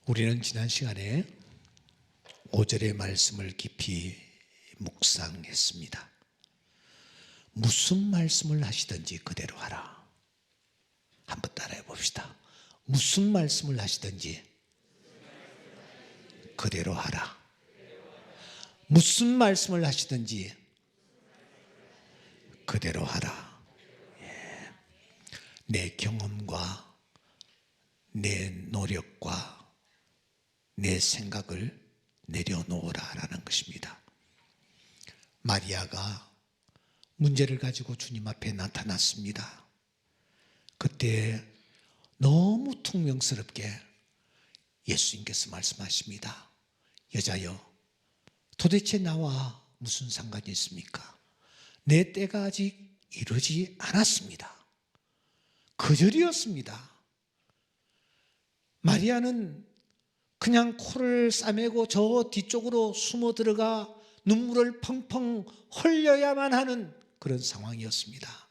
우리는 지난 시간에 5절의 말씀을 깊이 묵상했습니다. 무슨 말씀을 하시든지 그대로 하라. 한번 따라해 봅시다. 무슨 말씀을 하시든지 그대로 하라. 무슨 말씀을 하시든지 그대로 하라. 내 경험과 내 노력과 내 생각을 내려놓으라라는 것입니다. 마리아가 문제를 가지고 주님 앞에 나타났습니다. 그때 너무 퉁명스럽게 예수님께서 말씀하십니다. 여자여, 도대체 나와 무슨 상관이 있습니까? 내 때가 아직 이르지 않았습니다. 그절이었습니다. 마리아는 그냥 코를 싸매고 저 뒤쪽으로 숨어 들어가 눈물을 펑펑 흘려야만 하는 그런 상황이었습니다.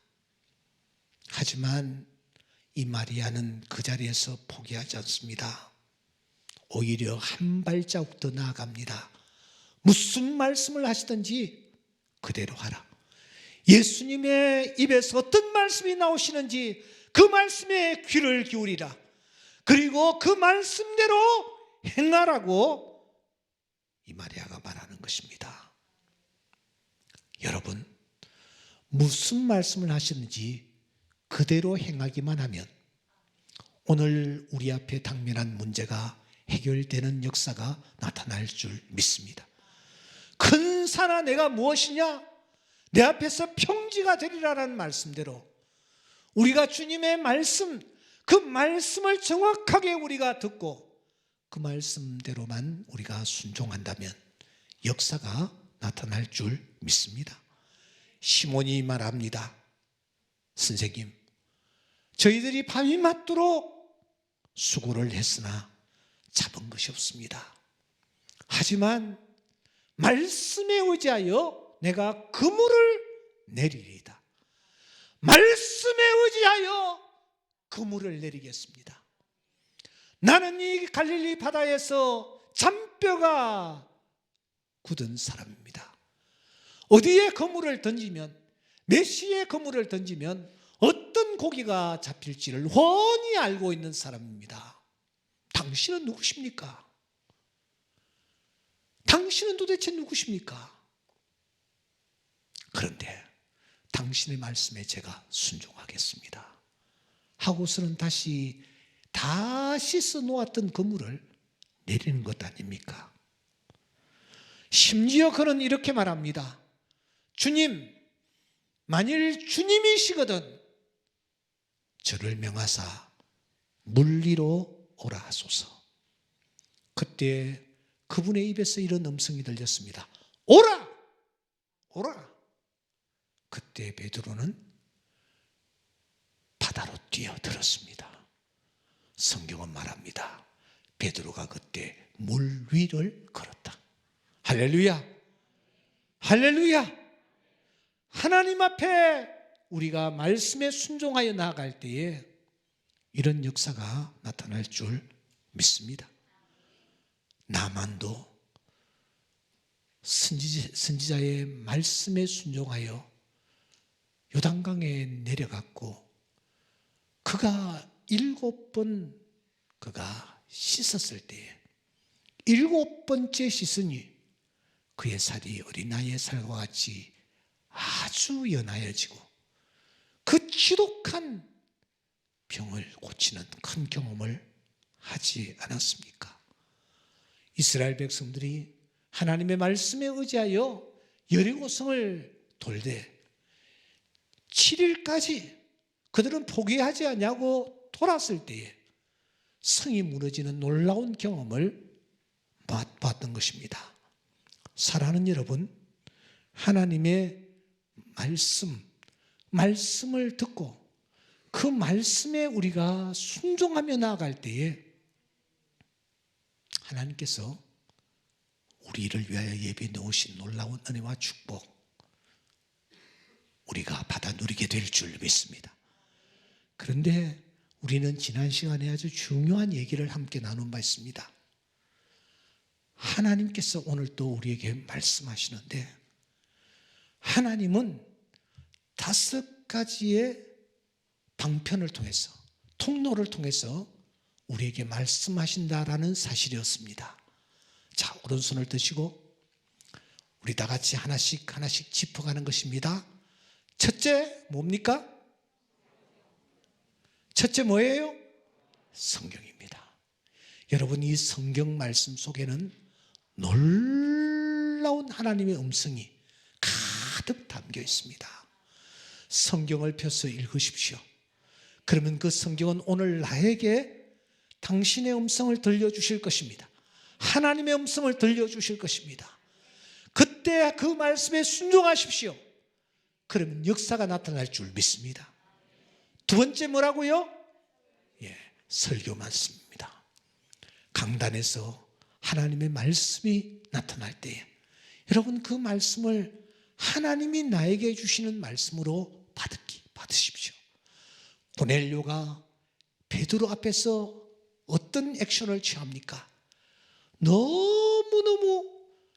하지만 이 마리아는 그 자리에서 포기하지 않습니다. 오히려 한 발자국 더 나아갑니다. 무슨 말씀을 하시든지 그대로 하라. 예수님의 입에서 어떤 말씀이 나오시는지 그 말씀에 귀를 기울이라. 그리고 그 말씀대로 행하라고 이 마리아가 말하는 것입니다. 여러분, 무슨 말씀을 하시는지 그대로 행하기만 하면 오늘 우리 앞에 당면한 문제가 해결되는 역사가 나타날 줄 믿습니다. 큰 산아 내가 무엇이냐? 내 앞에서 평지가 되리라는 말씀대로 우리가 주님의 말씀, 그 말씀을 정확하게 우리가 듣고 그 말씀대로만 우리가 순종한다면 역사가 나타날 줄 믿습니다. 시몬이 말합니다. 선생님, 저희들이 밤이 맞도록 수고를 했으나 잡은 것이 없습니다. 하지만 말씀에 의지하여 내가 그물을 내리리이다. 말씀에 의지하여 그물을 내리겠습니다. 나는 이 갈릴리 바다에서 잔뼈가 굳은 사람입니다. 어디에 그물을 던지면, 메시에 그물을 던지면 어떤 고기가 잡힐지를 훤히 알고 있는 사람입니다. 당신은 누구십니까? 당신은 도대체 누구십니까? 그런데 당신의 말씀에 제가 순종하겠습니다 하고서는 다시 다 씻어 놓았던 그물을 내리는 것 아닙니까? 심지어 그는 이렇게 말합니다. 주님, 만일 주님이시거든 저를 명하사 물 위로 오라 하소서. 그때 그분의 입에서 이런 음성이 들렸습니다. 오라! 오라! 그때 베드로는 바다로 뛰어들었습니다. 성경은 말합니다. 베드로가 그때 물 위를 걸었다. 할렐루야! 할렐루야! 하나님 앞에 우리가 말씀에 순종하여 나아갈 때에 이런 역사가 나타날 줄 믿습니다. 나만도 선지자의 말씀에 순종하여 요단강에 내려갔고 그가 7번 그가 씻었을 때에 7번째 씻으니 그의 살이 어린아이의 살과 같이 아주 연하여지고 그 지독한 병을 고치는 큰 경험을 하지 않았습니까? 이스라엘 백성들이 하나님의 말씀에 의지하여 여리고성을 돌되 7일까지 그들은 포기하지 않냐고 돌았을 때에 성이 무너지는 놀라운 경험을 맛봤던 것입니다. 사랑하는 여러분, 하나님의 말씀을 듣고 그 말씀에 우리가 순종하며 나아갈 때에 하나님께서 우리를 위하여 예비해 놓으신 놀라운 은혜와 축복 우리가 받아 누리게 될 줄 믿습니다. 그런데 우리는 지난 시간에 아주 중요한 얘기를 함께 나눈 바 있습니다. 하나님께서 오늘 또 우리에게 말씀하시는데, 하나님은 5가지의 방편을 통해서, 통로를 통해서 우리에게 말씀하신다라는 사실이었습니다. 자, 오른손을 드시고 우리 다 같이 하나씩 짚어가는 것입니다. 첫째 뭡니까? 첫째 뭐예요? 성경입니다. 여러분, 이 성경 말씀 속에는 놀라운 하나님의 음성이 가득 담겨 있습니다. 성경을 펴서 읽으십시오. 그러면 그 성경은 오늘 나에게 당신의 음성을 들려주실 것입니다. 하나님의 음성을 들려주실 것입니다. 그때 그 말씀에 순종하십시오. 그러면 역사가 나타날 줄 믿습니다. 두 번째 뭐라고요? 설교 말씀입니다. 강단에서 하나님의 말씀이 나타날 때에 여러분, 그 말씀을 하나님이 나에게 주시는 말씀으로 받으십시오. 고넬료가 베드로 앞에서 어떤 액션을 취합니까? 너무너무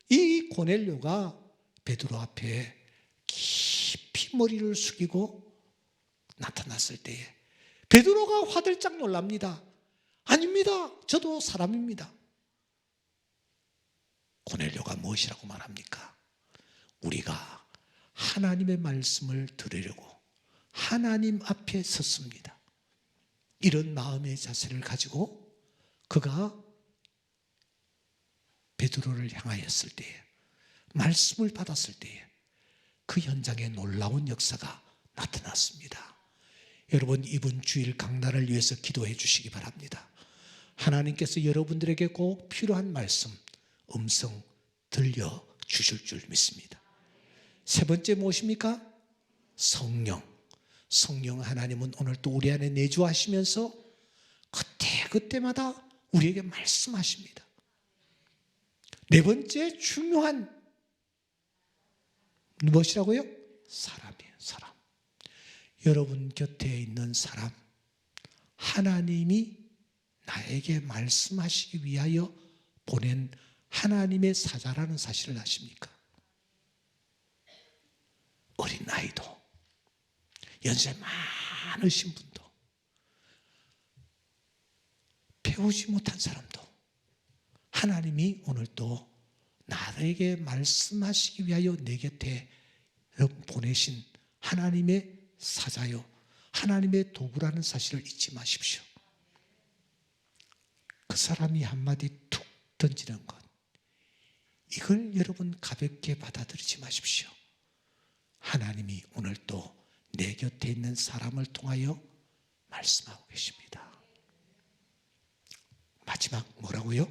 이 고넬료가 베드로 앞에 깊이 머리를 숙이고 나타났을 때에 베드로가 화들짝 놀랍니다. 아닙니다. 저도 사람입니다. 고넬료가 무엇이라고 말합니까? 우리가 하나님의 말씀을 들으려고 하나님 앞에 섰습니다. 이런 마음의 자세를 가지고 그가 베드로를 향하였을 때에, 말씀을 받았을 때에 그 현장에 놀라운 역사가 나타났습니다. 여러분, 이번 주일 강단을 위해서 기도해 주시기 바랍니다. 하나님께서 여러분들에게 꼭 필요한 말씀, 음성 들려주실 줄 믿습니다. 세 번째 무엇입니까? 성령. 성령 하나님은 오늘 또 우리 안에 내주하시면서 그때마다 우리에게 말씀하십니다. 네 번째 중요한 무엇이라고요? 사람이에요. 사람. 여러분 곁에 있는 사람, 하나님이 나에게 말씀하시기 위하여 보낸 하나님의 사자라는 사실을 아십니까? 어린아이도, 연세 많으신 분도, 배우지 못한 사람도 하나님이 오늘 또 나에게 말씀하시기 위하여 내 곁에 보내신 하나님의 사자요, 하나님의 도구라는 사실을 잊지 마십시오. 그 사람이 한마디 툭 던지는 것, 이걸 여러분 가볍게 받아들이지 마십시오. 하나님이 오늘 또 내 곁에 있는 사람을 통하여 말씀하고 계십니다. 마지막 뭐라고요?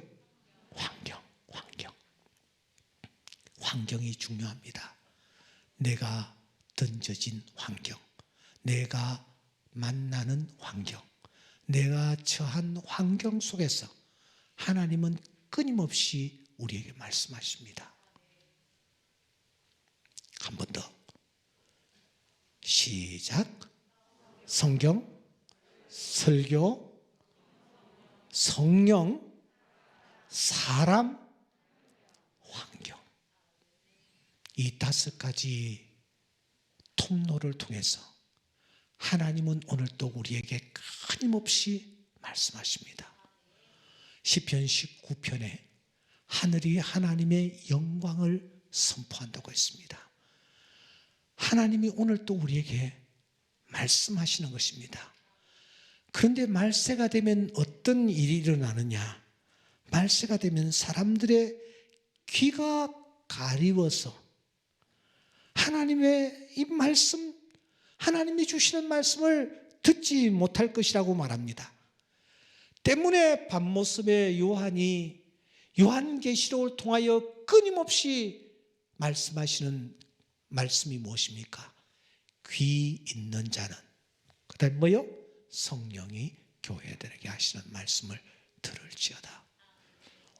환경이 중요합니다. 내가 던져진 환경, 내가 만나는 환경, 내가 처한 환경 속에서 하나님은 끊임없이 우리에게 말씀하십니다. 한 번 더 시작. 성경, 설교, 성령, 사람, 환경. 이 5가지 통로를 통해서 하나님은 오늘 또 우리에게 끊임없이 말씀하십니다. 시편 19편에 하늘이 하나님의 영광을 선포한다고 했습니다. 하나님이 오늘 또 우리에게 말씀하시는 것입니다. 그런데 말세가 되면 어떤 일이 일어나느냐? 말세가 되면 사람들의 귀가 가리워서 하나님의 이 말씀, 하나님이 주시는 말씀을 듣지 못할 것이라고 말합니다. 때문에 밤모습의 요한이 요한계시록을 통하여 끊임없이 말씀하시는 말씀이 무엇입니까? 귀 있는 자는, 그 다음에 뭐요? 성령이 교회들에게 하시는 말씀을 들을지어다.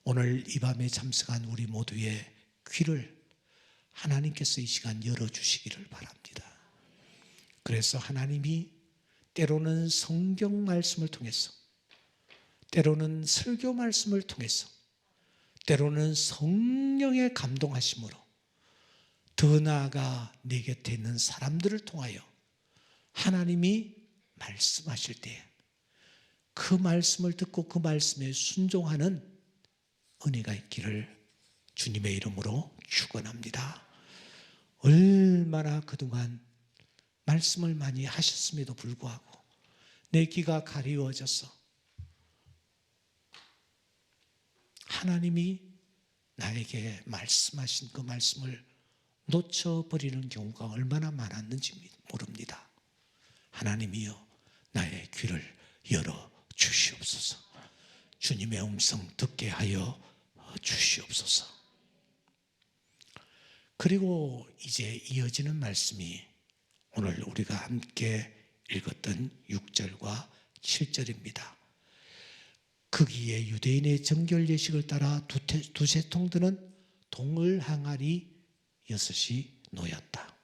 오늘 이 밤에 참석한 우리 모두의 귀를 하나님께서 이 시간 열어주시기를 바랍니다. 그래서 하나님이 때로는 성경 말씀을 통해서, 때로는 설교 말씀을 통해서, 때로는 성령의 감동하심으로 더 나아가 내 곁에 있는 사람들을 통하여 하나님이 말씀하실 때 그 말씀을 듣고 그 말씀에 순종하는 은혜가 있기를 주님의 이름으로 축원합니다. 얼마나 그동안 말씀을 많이 하셨음에도 불구하고 내 귀가 가리워져서 하나님이 나에게 말씀하신 그 말씀을 놓쳐버리는 경우가 얼마나 많았는지 모릅니다. 하나님이여 나의 귀를 열어 주시옵소서. 주님의 음성 듣게 하여 주시옵소서. 그리고 이제 이어지는 말씀이 오늘 우리가 함께 읽었던 6절과 7절입니다. 거기에 유대인의 정결 예식을 따라 두세 통 드는 동을 항아리 6이 놓였다.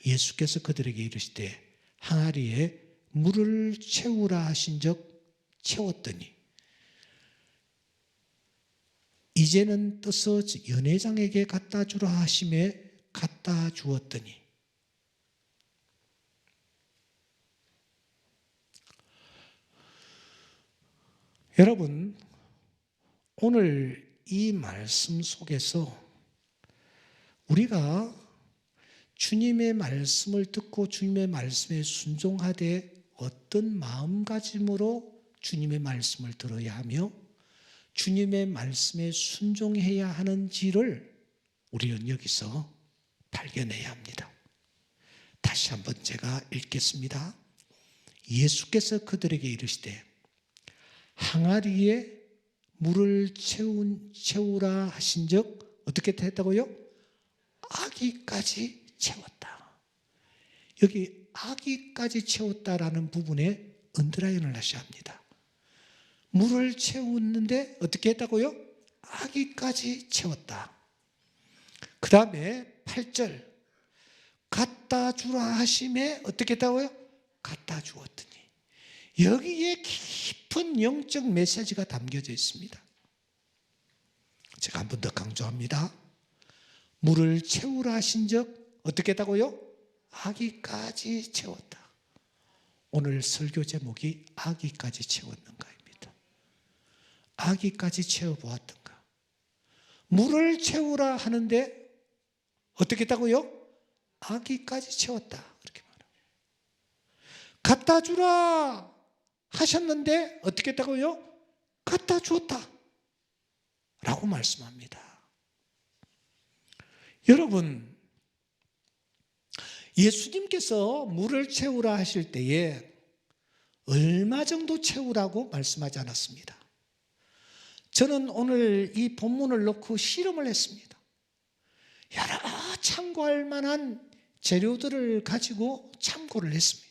예수께서 그들에게 이르시되 항아리에 물을 채우라 하신즉 채웠더니 이제는 떠서 연회장에게 갖다 주라 하심에 갖다 주었더니 여러분, 오늘 이 말씀 속에서 우리가 주님의 말씀을 듣고 주님의 말씀에 순종하되 어떤 마음가짐으로 주님의 말씀을 들어야 하며 주님의 말씀에 순종해야 하는지를 우리는 여기서 발견해야 합니다. 다시 한번 제가 읽겠습니다. 예수께서 그들에게 이르시되 항아리에 물을 채우라 하신즉 어떻게 했다고요? 아기까지 채웠다. 여기 아기까지 채웠다라는 부분에 언더라인을 하셔야 합니다. 물을 채웠는데 어떻게 했다고요? 아기까지 채웠다. 그 다음에 8절 갖다 주라 하심에 어떻게 했다고요? 갖다 주었더니 여기에 깊은 영적 메시지가 담겨져 있습니다. 제가 한 번 더 강조합니다. 물을 채우라 하신즉 어떻게 했다고요? 아기까지 채웠다. 오늘 설교 제목이 아기까지 채웠는가입니다. 아기까지 채워보았던가. 물을 채우라 하는데 어떻게 했다고요? 아기까지 채웠다. 그렇게 말합니다. 갖다 주라 하셨는데 어떻게 했다고요? 갖다 주었다 라고 말씀합니다. 여러분, 예수님께서 물을 채우라 하실 때에 얼마 정도 채우라고 말씀하지 않았습니다. 저는 오늘 이 본문을 놓고 실험을 했습니다. 여러 참고할 만한 재료들을 가지고 참고를 했습니다.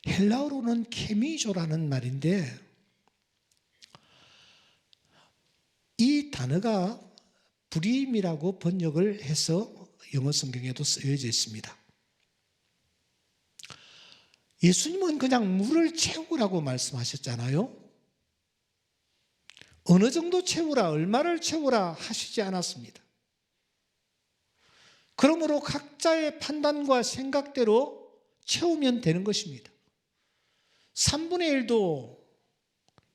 헬라어로는 케미조라는 말인데 이 단어가 불임이라고 번역을 해서 영어 성경에도 쓰여져 있습니다. 예수님은 그냥 물을 채우라고 말씀하셨잖아요. 어느 정도 채우라, 얼마를 채우라 하시지 않았습니다. 그러므로 각자의 판단과 생각대로 채우면 되는 것입니다. 3분의 1도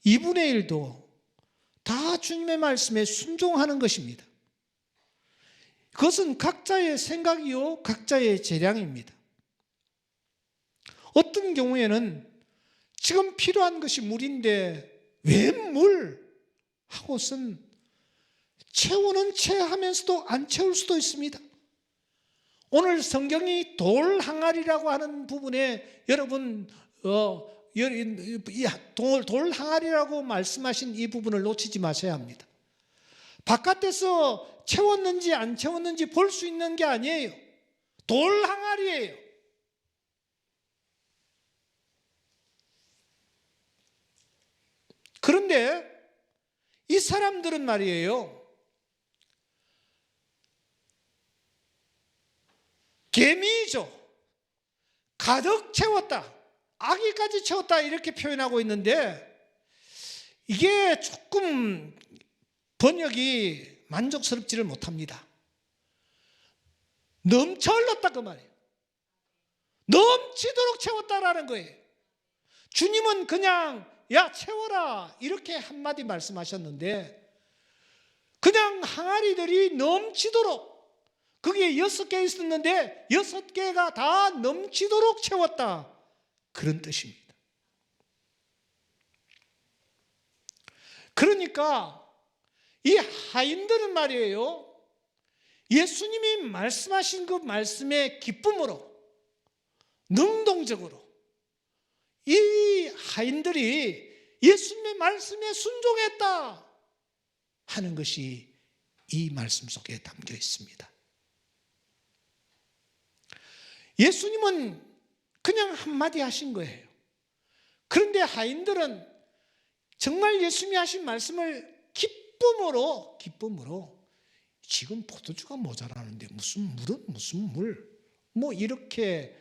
2분의 1도 다 주님의 말씀에 순종하는 것입니다. 그것은 각자의 생각이요 각자의 재량입니다. 어떤 경우에는 지금 필요한 것이 물인데 왜 물? 하고선 채우는 채 하면서도 안 채울 수도 있습니다. 오늘 성경이 돌 항아리라고 하는 부분에 여러분 돌 항아리라고 말씀하신 이 부분을 놓치지 마셔야 합니다. 바깥에서 채웠는지 안 채웠는지 볼 수 있는 게 아니에요. 돌 항아리예요. 그런데 이 사람들은 말이에요, 개미죠. 가득 채웠다, 아기까지 채웠다 이렇게 표현하고 있는데 이게 조금 번역이 만족스럽지를 못합니다. 넘쳐 흘렀다 그 말이에요. 넘치도록 채웠다라는 거예요. 주님은 그냥 야 채워라 이렇게 한마디 말씀하셨는데 그냥 항아리들이 넘치도록, 그게 6개 있었는데 6개가 다 넘치도록 채웠다, 그런 뜻입니다. 그러니까 이 하인들은 말이에요, 예수님이 말씀하신 그 말씀의 기쁨으로 능동적으로 이 하인들이 예수님의 말씀에 순종했다 하는 것이 이 말씀 속에 담겨 있습니다. 예수님은 그냥 한마디 하신 거예요. 그런데 하인들은 정말 예수님이 하신 말씀을 기쁨으로 지금 포도주가 모자라는데 무슨 물은 무슨 물, 뭐 이렇게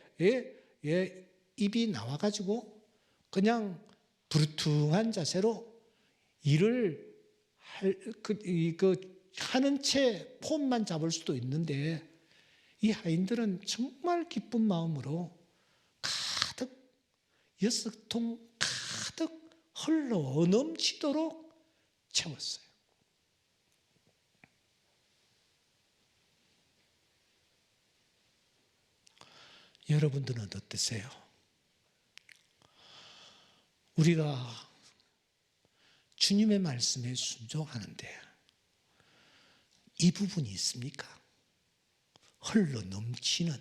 입이 나와가지고 그냥 부르퉁한 자세로 일을 하는 채 폼만 잡을 수도 있는데 이 하인들은 정말 기쁜 마음으로 가득 6통 가득 흘러 넘치도록 채웠어요. 여러분들은 어떠세요? 우리가 주님의 말씀에 순종하는데 이 부분이 있습니까? 흘러 넘치는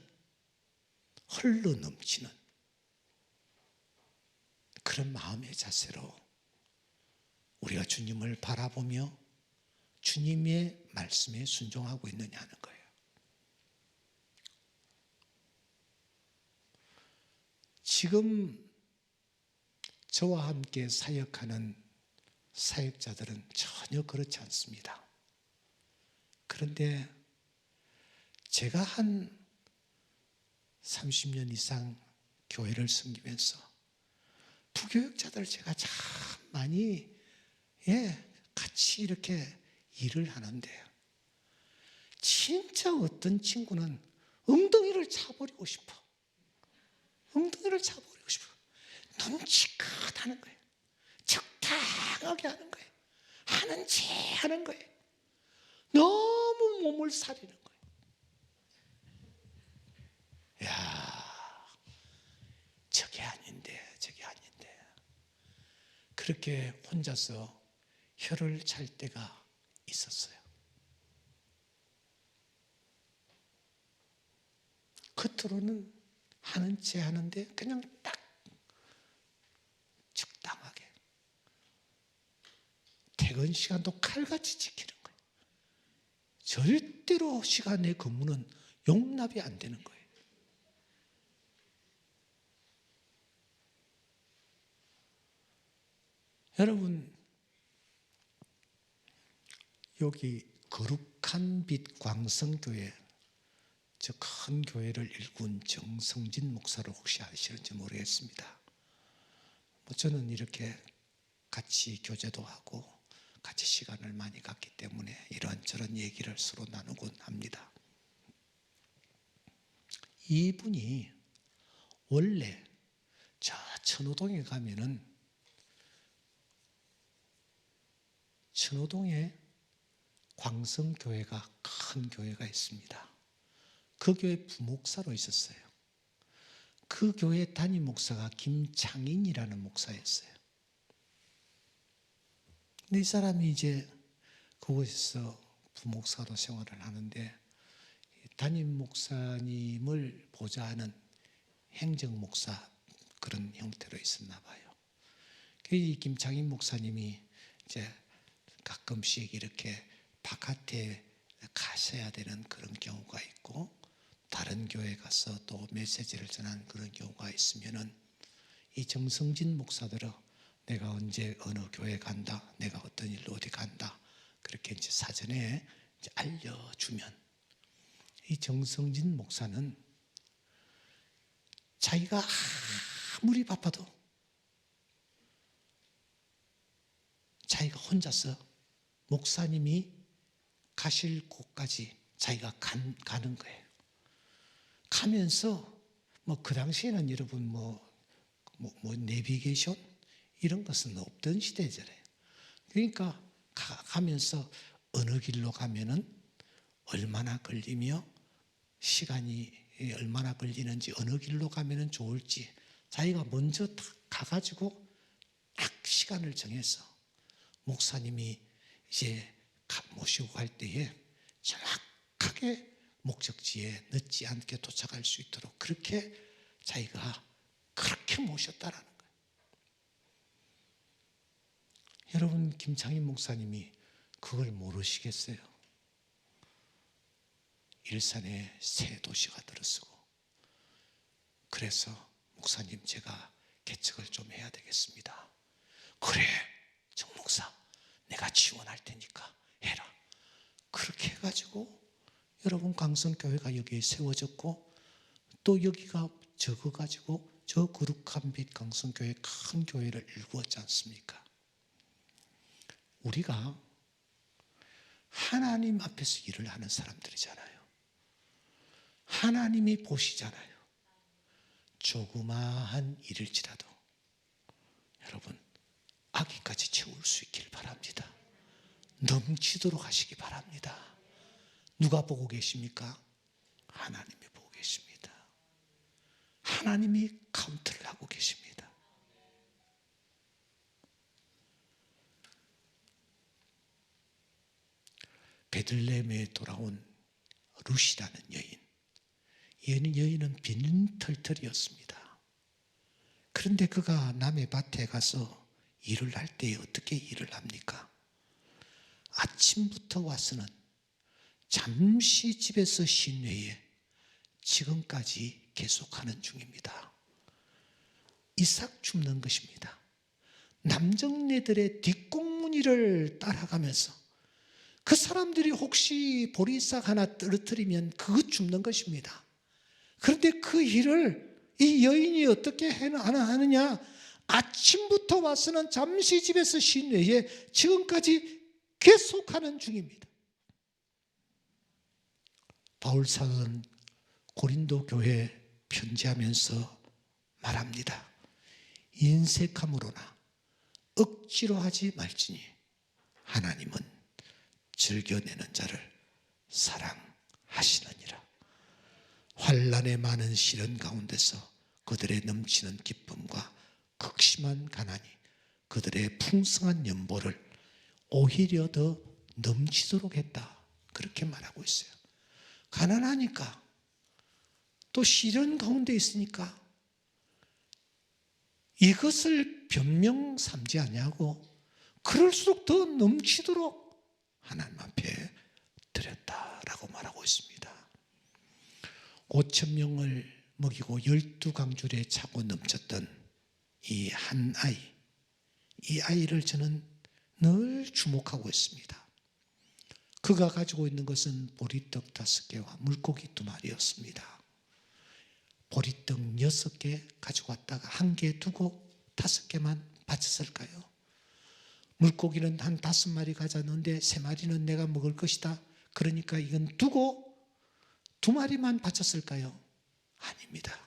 그런 마음의 자세로 우리가 주님을 바라보며 주님의 말씀에 순종하고 있느냐 하는 거예요. 지금 저와 함께 사역하는 사역자들은 전혀 그렇지 않습니다. 그런데 제가 한 30년 이상 교회를 섬기면서 부교육자들 제가 참 많이 같이 이렇게 일을 하는데 진짜 어떤 친구는 엉덩이를 차버리고 싶어. 눈치껏 거예요. 적당하게 하는 거예요. 하는 채 하는 거예요. 너무 몸을 사리는 거예요. 야, 저게 아닌데. 그렇게 혼자서 혀를 찰 때가 있었어요. 겉으로는 하는 채 하는데 그냥 딱 적당하게 퇴근 시간도 칼같이 지키는 거예요. 절대로 시간의 근무는 용납이 안 되는 거예요. 여러분, 여기 거룩한 빛 광성교회, 저 큰 교회를 일군 정성진 목사를 혹시 아시는지 모르겠습니다. 저는 이렇게 같이 교제도 하고 같이 시간을 많이 갖기 때문에 이런저런 얘기를 서로 나누곤 합니다. 이분이 원래 저 천호동에 가면은 천호동에 광성교회가 큰 교회가 있습니다. 그 교회 부목사로 있었어요. 그 교회 담임 목사가 김창인이라는 목사였어요. 근데 이 사람이 이제 그곳에서 부목사로 생활을 하는데 담임 목사님을 보좌하는 행정 목사 그런 형태로 있었나 봐요. 이 김창인 목사님이 이제 가끔씩 이렇게 바깥에 가셔야 되는 그런 경우가 있고 다른 교회 가서 또 메시지를 전하는 그런 경우가 있으면은 이 정성진 목사들은 내가 언제 어느 교회 간다, 내가 어떤 일로 어디 간다, 그렇게 이제 사전에 이제 알려주면 이 정성진 목사는 자기가 아무리 바빠도 자기가 혼자서 목사님이 가실 곳까지 자기가 가는 거예요. 가면서 그 당시에는 여러분 내비게이션 이런 것은 없던 시대잖아요. 그러니까 가면서 어느 길로 가면은 얼마나 걸리며 시간이 얼마나 걸리는지, 어느 길로 가면은 좋을지 자기가 먼저 가가지고 딱 시간을 정해서 목사님이 이제 모시고 갈 때에 정확하게 목적지에 늦지 않게 도착할 수 있도록 그렇게 자기가 그렇게 모셨다라는 거예요. 여러분, 김창인 목사님이 그걸 모르시겠어요? 일산에 새 도시가 들어서고, 그래서 목사님 제가 개척을 좀 해야 되겠습니다. 그래, 정 목사 내가 지원할 테니까 해라. 그렇게 해가지고 여러분 강성교회가 여기에 세워졌고, 또 여기가 적어가지고 저 거룩한 빛 강성교회 큰 교회를 일구었지 않습니까? 우리가 하나님 앞에서 일을 하는 사람들이잖아요. 하나님이 보시잖아요. 조그마한 일일지라도 여러분 아기까지 채울 수 있길 바랍니다. 넘치도록 하시기 바랍니다. 누가 보고 계십니까? 하나님이 보고 계십니다. 하나님이 카운트를 하고 계십니다. 베들레헴에 돌아온 룻이라는 여인. 여인은 빈털털이었습니다. 그런데 그가 남의 밭에 가서 일을 할 때 어떻게 일을 합니까? 아침부터 와서는 잠시 집에서 쉰 후에 지금까지 계속하는 중입니다. 이삭 줍는 것입니다. 남정네들의 뒷공무니를 따라가면서 그 사람들이 혹시 보리싹 하나 떨어뜨리면 그것 줍는 것입니다. 그런데 그 일을 이 여인이 어떻게 하느냐? 아침부터 와서는 잠시 집에서 쉰 후에 지금까지 계속하는 중입니다. 바울 사도는 고린도 교회에 편지하면서 말합니다. 인색함으로나 억지로 하지 말지니 하나님은 즐겨내는 자를 사랑하시느니라. 환난의 많은 시련 가운데서 그들의 넘치는 기쁨과 극심한 가난이 그들의 풍성한 연보를 오히려 더 넘치도록 했다. 그렇게 말하고 있어요. 가난하니까 또 시련 가운데 있으니까 이것을 변명 삼지 아니하고 그럴수록 더 넘치도록 하나님 앞에 드렸다라고 말하고 있습니다. 5,000명을 먹이고 12강줄에 차고 넘쳤던 이 한 아이, 이 아이를 저는 늘 주목하고 있습니다. 그가 가지고 있는 것은 보리떡 5개와 물고기 2마리였습니다. 보리떡 6개 가지고 왔다가 1개 두고 5개만 바쳤을까요? 물고기는 한 5마리 가져왔는데 3마리는 내가 먹을 것이다. 그러니까 이건 두고 2마리만 바쳤을까요? 아닙니다.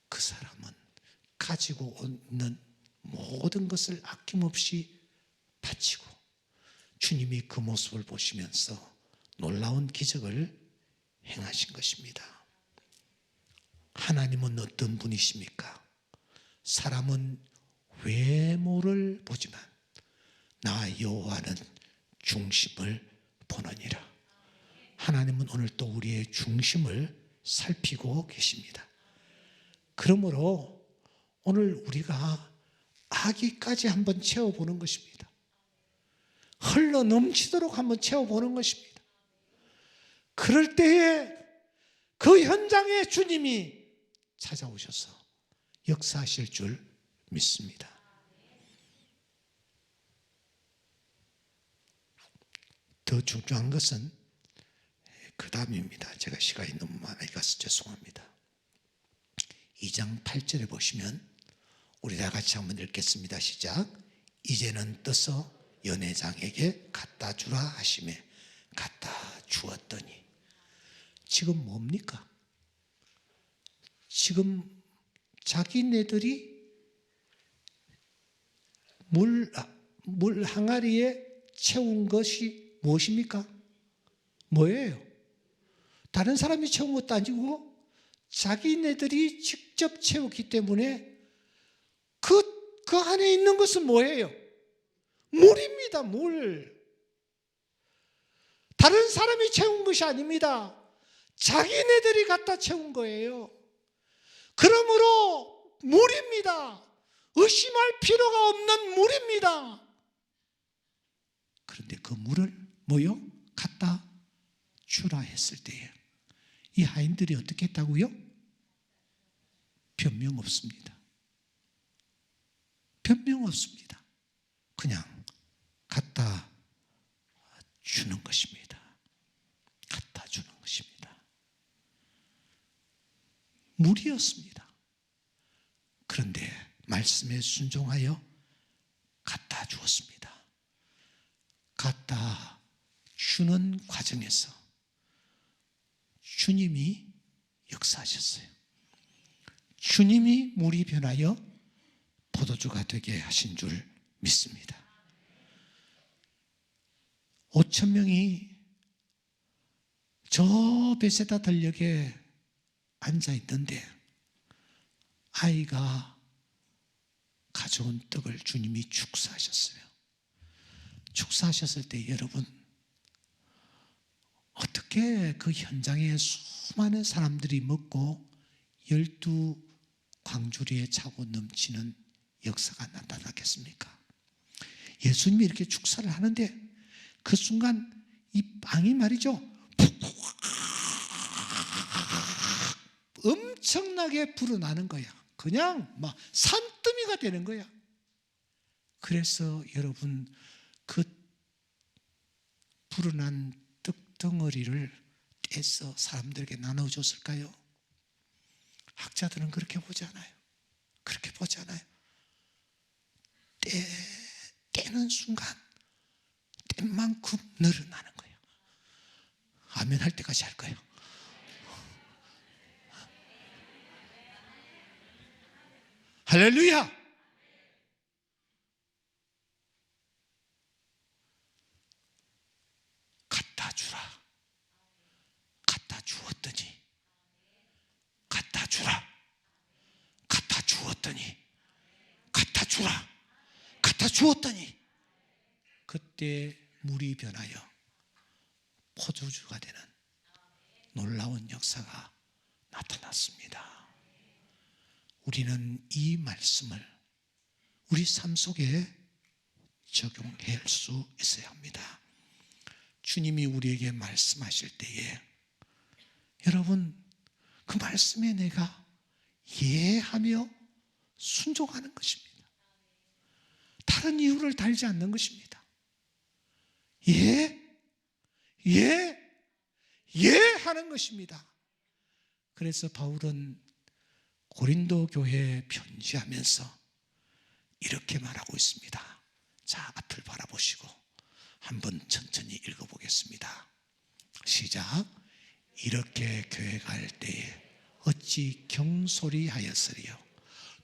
그 사람은 가지고 오는 모든 것을 아낌없이 바치고 주님이 그 모습을 보시면서 놀라운 기적을 행하신 것입니다. 하나님은 어떤 분이십니까? 사람은 외모를 보지만 나 여호와는 중심을 보느니라. 하나님은 오늘 또 우리의 중심을 살피고 계십니다. 그러므로 오늘 우리가 아기까지 한번 채워보는 것입니다. 흘러 넘치도록 한번 채워보는 것입니다. 그럴 때에 그 현장에 주님이 찾아오셔서 역사하실 줄 믿습니다. 더 중요한 것은 그 다음입니다. 제가 시간이 너무 많이 가서 죄송합니다. 2장 8절에 보시면 우리 다 같이 한번 읽겠습니다. 시작. 이제는 떠서 연회장에게 갖다 주라 하시매 갖다 주었더니. 지금 뭡니까? 지금 자기네들이 물 항아리에 채운 것이 무엇입니까? 뭐예요? 다른 사람이 채운 것도 아니고 자기네들이 직접 채웠기 때문에 그 안에 있는 것은 뭐예요? 물입니다. 물. 다른 사람이 채운 것이 아닙니다. 자기네들이 갖다 채운 거예요. 그러므로 물입니다. 의심할 필요가 없는 물입니다. 그런데 그 물을 뭐요? 갖다 주라 했을 때에 이 하인들이 어떻게 했다고요? 변명 없습니다. 변명 없습니다. 그냥 갖다 주는 것입니다. 갖다 주는 것입니다. 물이었습니다. 그런데 말씀에 순종하여 갖다 주었습니다. 갖다 주는 과정에서 주님이 역사하셨어요. 주님이 물이 변하여 포도주가 되게 하신 줄 믿습니다. 5,000명이 저 베세다 들녘에 앉아 있는데 아이가 가져온 떡을 주님이 축사하셨어요. 축사하셨을 때 여러분 어떻게 그 현장에 수많은 사람들이 먹고 12광주리에 차고 넘치는 역사가 나타났겠습니까? 예수님이 이렇게 축사를 하는데 그 순간 이 빵이 말이죠 엄청나게 불어나는 거야. 그냥 막 산더미가 되는 거야. 그래서 여러분 그 불어난 떡덩어리를 떼서 사람들에게 나눠줬을까요? 학자들은 그렇게 보지 않아요. 그렇게 보지 않아요. 떼는 순간 뗀 만큼 늘어나는 거예요. 아멘 할 때까지 할 거예요. 할렐루야. 갖다 주라. 갖다 주었더니 갖다 주라. 갖다 주었더니 갖다 주라. 갖다 주었더니 그때 물이 변하여 포도주가 되는 놀라운 역사가 나타났습니다. 우리는 이 말씀을 우리 삶 속에 적용할 수 있어야 합니다. 주님이 우리에게 말씀하실 때에 여러분 그 말씀에 내가 예하며 순종하는 것입니다. 다른 이유를 달지 않는 것입니다. 하는 것입니다. 그래서 바울은 고린도 교회에 편지하면서 이렇게 말하고 있습니다. 자, 앞을 바라보시고 한번 천천히 읽어보겠습니다. 시작. 이렇게 교회 갈 때에 어찌 경솔이하였으리요.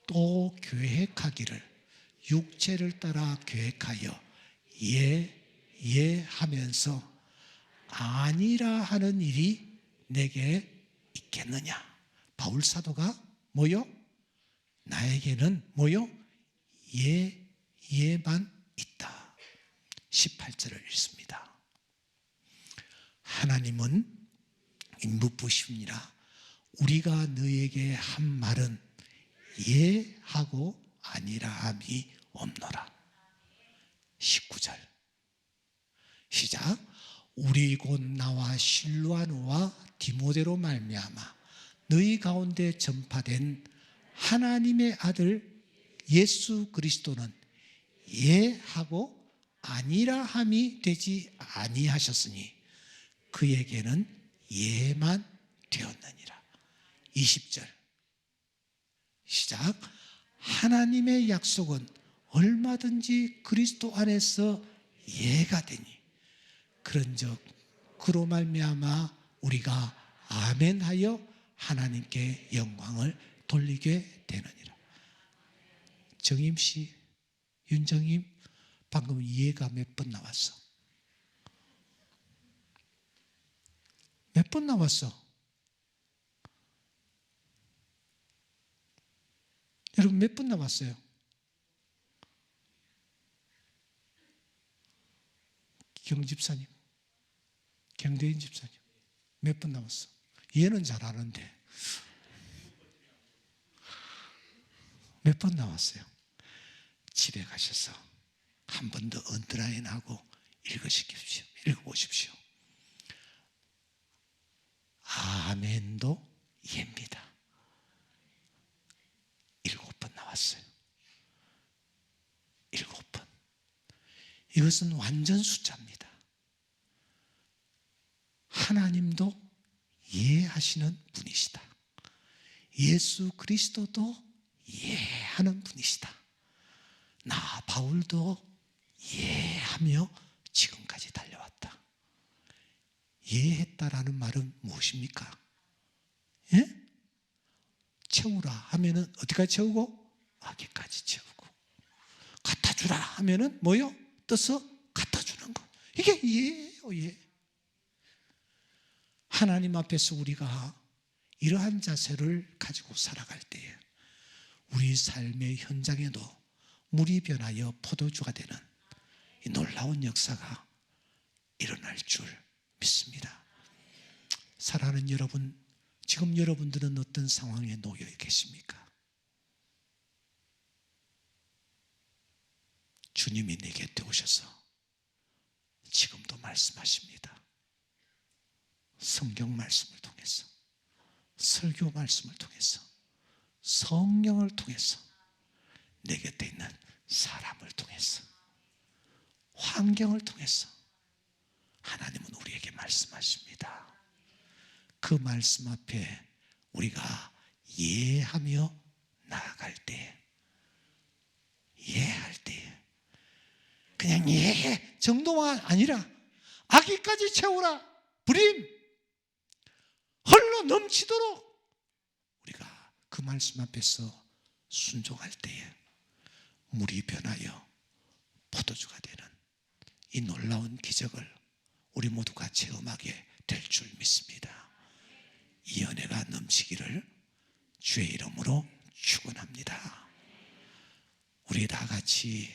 또 계획하기를 육체를 따라 계획하여 하면서 아니라 하는 일이 내게 있겠느냐. 바울 사도가 뭐요? 나에게는 뭐요? 예만 있다. 18절을 읽습니다. 하나님은 묻으십니다. 우리가 너에게 한 말은 예하고 아니라함이 없노라. 19절 시작. 우리 곧 나와 실루아누와 디모데로 말미암아 너희 가운데 전파된 하나님의 아들 예수 그리스도는 예하고 아니라함이 되지 아니하셨으니 그에게는 예만 되었느니라. 20절 시작. 하나님의 약속은 얼마든지 그리스도 안에서 예가 되니 그런즉 그로 말미암아 우리가 아멘하여 하나님께 영광을 돌리게 되느니라. 정임씨, 윤정임, 방금 예가 몇 번 나왔어? 몇 번 나왔어? 여러분 몇 번 나왔어요? 경집사님, 경대인 집사님 몇 번 나왔어? 얘는 잘 아는데 몇 번 나왔어요? 집에 가셔서 한 번 더 언더라인하고 읽어보십시오. 아멘도 예입니다. 7번 나왔어요. 7번. 이것은 완전 숫자입니다. 하나님도 예하시는 분이시다. 예수 그리스도도 예하는 분이시다. 나 바울도 예하며 지금까지 달려왔다. 예했다라는 말은 무엇입니까? 예? 채우라 하면은 어디까지 채우고? 아기까지 채우고. 갖다 주라 하면은 뭐요? 떠서 갖다 주는 것. 이게 예예요, 예. 하나님 앞에서 우리가 이러한 자세를 가지고 살아갈 때에 우리 삶의 현장에도 물이 변하여 포도주가 되는 이 놀라운 역사가 일어날 줄 믿습니다. 사랑하는 여러분, 지금 여러분들은 어떤 상황에 놓여 계십니까? 주님이 내 곁에 오셔서 지금도 말씀하십니다. 성경 말씀을 통해서, 설교 말씀을 통해서, 성령을 통해서, 내 곁에 있는 사람을 통해서, 환경을 통해서 하나님은 우리에게 말씀하십니다. 그 말씀 앞에 우리가 예하며 나아갈 때, 예할 때 그냥 예 정도가 아니라 아기까지 채우라, 부림 헐로 넘치도록 우리가 그 말씀 앞에서 순종할 때에 물이 변하여 포도주가 되는 이 놀라운 기적을 우리 모두가 체험하게 될 줄 믿습니다. 이 은혜가 넘치기를 주의 이름으로 축원합니다. 우리 다 같이